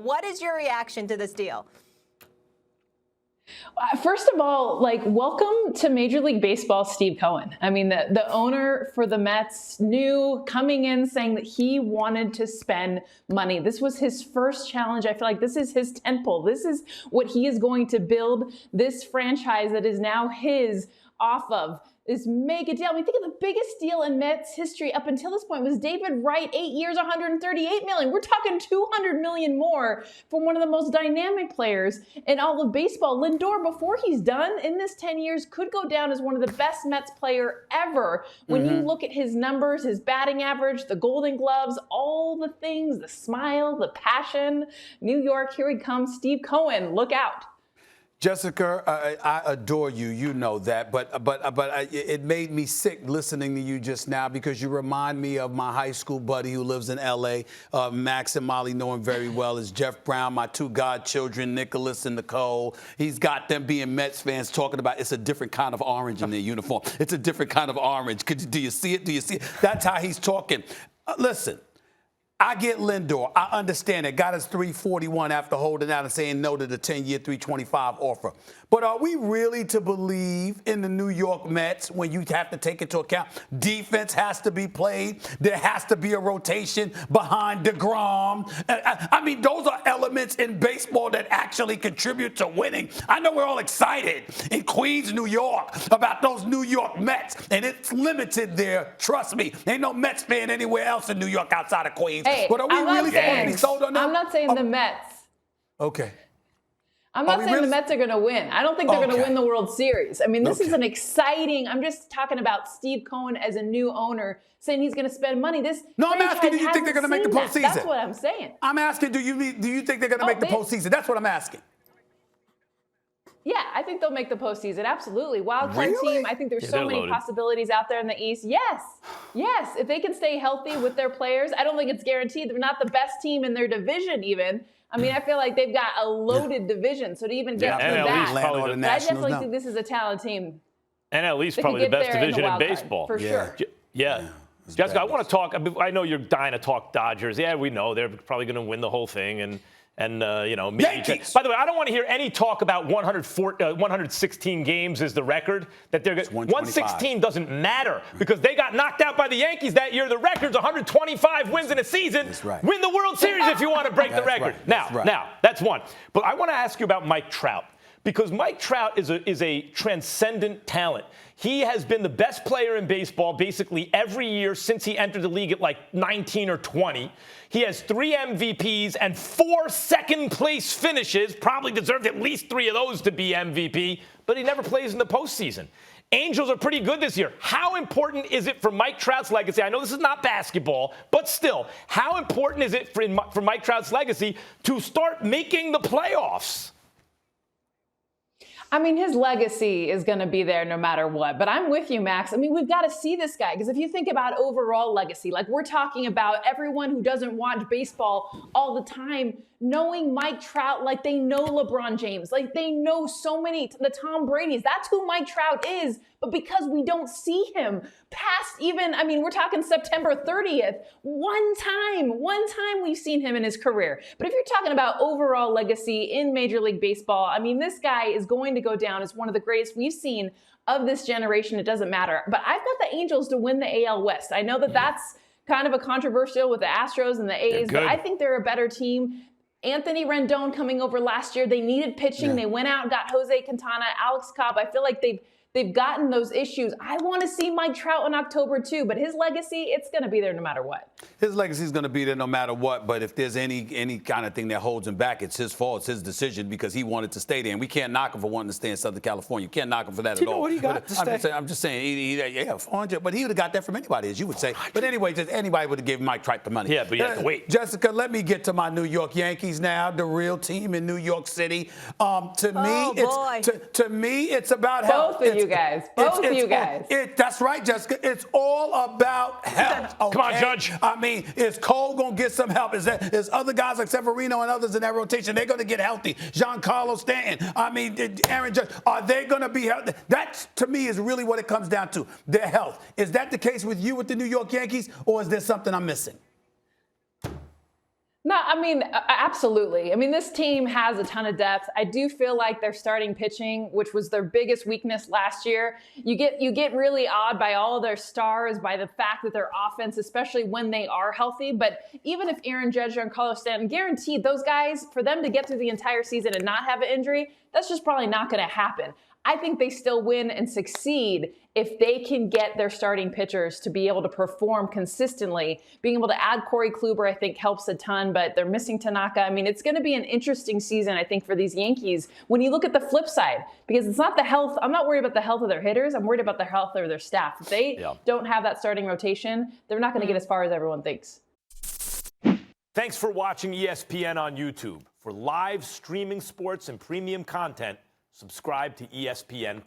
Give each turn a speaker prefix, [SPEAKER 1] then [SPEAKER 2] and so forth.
[SPEAKER 1] What is your reaction to this deal?
[SPEAKER 2] First of all, welcome to Major League Baseball, Steve Cohen. I mean, the owner for the Mets knew coming in saying that he wanted to spend money. This was his first challenge. I feel like this is his tentpole. This is what he is going to build this franchise that is now his off of. This mega deal. I mean, think of the biggest deal in Mets history up until this point was David Wright, 8 years, $138 million. We're talking $200 million more for one of the most dynamic players in all of baseball. Lindor, before he's done in this 10 years, could go down as one of the best Mets player ever. When you look at his numbers, his batting average, the Golden Gloves, all the things, the smile, the passion. New York, here he comes, Steve Cohen. Look out.
[SPEAKER 3] Jessica, I adore you. You know that, but it made me sick listening to you just now because you remind me of my high school buddy who lives in L.A. Max and Molly know him very well. Is Jeff Brown, my two godchildren, Nicholas and Nicole. He's got them being Mets fans talking about it's a different kind of orange in their uniform. It's a different kind of orange. Do you see it? Do you see it? That's how he's talking. Listen. I get Lindor. I understand it. Got his 341 after holding out and saying no to the 10-year 325 offer. But are we really to believe in the New York Mets when you have to take into account defense has to be played? There has to be a rotation behind DeGrom. I mean, those are elements in baseball that actually contribute to winning. I know we're all excited in Queens, New York about those New York Mets, and it's limited there. Trust me. Ain't no Mets fan anywhere else in New York outside of Queens.
[SPEAKER 2] Hey,
[SPEAKER 3] but are we really supposed to be sold on that?
[SPEAKER 2] I'm not saying the Mets.
[SPEAKER 3] Okay.
[SPEAKER 2] I'm not saying the Mets are going to win. I don't think they're going to win the World Series. I mean, this is an exciting. I'm just talking about Steve Cohen as a new owner saying he's going to spend money.
[SPEAKER 3] I'm asking, do you think they're going to make the postseason?
[SPEAKER 2] That's what I'm saying.
[SPEAKER 3] I'm asking, do you think they're going to make the postseason? That's what I'm asking.
[SPEAKER 2] Yeah, I think they'll make the postseason. Absolutely. Wild card team. I think there's so many possibilities out there in the East. Yes. If they can stay healthy with their players, I don't think it's guaranteed. They're not the best team in their division even. I mean, I feel like they've got a loaded division. So to even get to that, I definitely think this is a talented team.
[SPEAKER 4] NL East probably the best division in baseball.
[SPEAKER 2] For sure.
[SPEAKER 4] Yeah. Jessica, I want to talk. I know you're dying to talk Dodgers. Yeah, we know they're probably going to win the whole thing, and maybe.
[SPEAKER 3] Yankees.
[SPEAKER 4] By the way, I don't want to hear any talk about 116 games is the record that they're. 116 doesn't matter because they got knocked out by the Yankees that year. The record's 125 wins in a season.
[SPEAKER 3] That's right.
[SPEAKER 4] Win the World Series if you want to break the record.
[SPEAKER 3] Right.
[SPEAKER 4] Now that's one. But I want to ask you about Mike Trout. Because Mike Trout is a transcendent talent. He has been the best player in baseball basically every year since he entered the league at like 19 or 20. He has 3 MVPs and 4 second-place finishes. Probably deserved at least 3 of those to be MVP, but he never plays in the postseason. Angels are pretty good this year. How important is it for Mike Trout's legacy? I know this is not basketball, but still, how important is it for Mike Trout's legacy to start making the playoffs?
[SPEAKER 2] I mean, his legacy is going to be there no matter what. But I'm with you, Max. I mean, we've got to see this guy. Because if you think about overall legacy, like we're talking about everyone who doesn't watch baseball all the time, knowing Mike Trout like they know LeBron James, like they know so many, the Tom Brady's. That's who Mike Trout is. But because we don't see him past even, I mean, we're talking September 30th, one time we've seen him in his career. But if you're talking about overall legacy in Major League Baseball, I mean, this guy is going to go down as one of the greatest we've seen of this generation. It doesn't matter. But I've got the Angels to win the AL West. I know that that's kind of a controversial with the Astros and the A's, but I think they're a better team. Anthony Rendon coming over last year, they needed pitching. They went out and got Jose Quintana, Alex Cobb. I feel like they've gotten those issues. I want to see Mike Trout in October too, but his legacy, it's going to be there no matter what.
[SPEAKER 3] His legacy is going to be there no matter what, but if there's any kind of thing that holds him back, it's his fault. It's his decision because he wanted to stay there. And we can't knock him for wanting to stay in Southern California. You can't knock him for that at all.
[SPEAKER 5] You know what he got to stay?
[SPEAKER 3] I'm just saying, 400, but he would have got that from anybody, as you would say. But anyway, just anybody would have given Mike Trout the money.
[SPEAKER 4] Yeah, but you have to wait.
[SPEAKER 3] Jessica, let me get to my New York Yankees now, the real team in New York City. To me, it's about health.
[SPEAKER 2] Both of you guys.
[SPEAKER 3] That's right, Jessica. It's all about health. Okay?
[SPEAKER 4] Come on, Judge.
[SPEAKER 3] I mean, is Cole going to get some help? Is other guys like Severino and others in that rotation, they're going to get healthy? Giancarlo Stanton, I mean, Aaron Judge, are they going to be healthy? That, to me, is really what it comes down to, their health. Is that the case with you with the New York Yankees, or is there something I'm missing?
[SPEAKER 2] No, I mean, absolutely. I mean, this team has a ton of depth. I do feel like their starting pitching, which was their biggest weakness last year, you get really awed by all of their stars, by the fact that their offense, especially when they are healthy. But even if Aaron Judge and Carlos Stanton, guaranteed those guys, for them to get through the entire season and not have an injury, that's just probably not going to happen. I think they still win and succeed if they can get their starting pitchers to be able to perform consistently. Being able to add Corey Kluber, I think, helps a ton, but they're missing Tanaka. I mean, it's going to be an interesting season, I think, for these Yankees when you look at the flip side, because it's not the health. I'm not worried about the health of their hitters. I'm worried about the health of their staff. If they don't have that starting rotation, they're not going to get as far as everyone thinks.
[SPEAKER 4] Thanks for watching ESPN on YouTube. For live streaming sports and premium content, subscribe to ESPN+.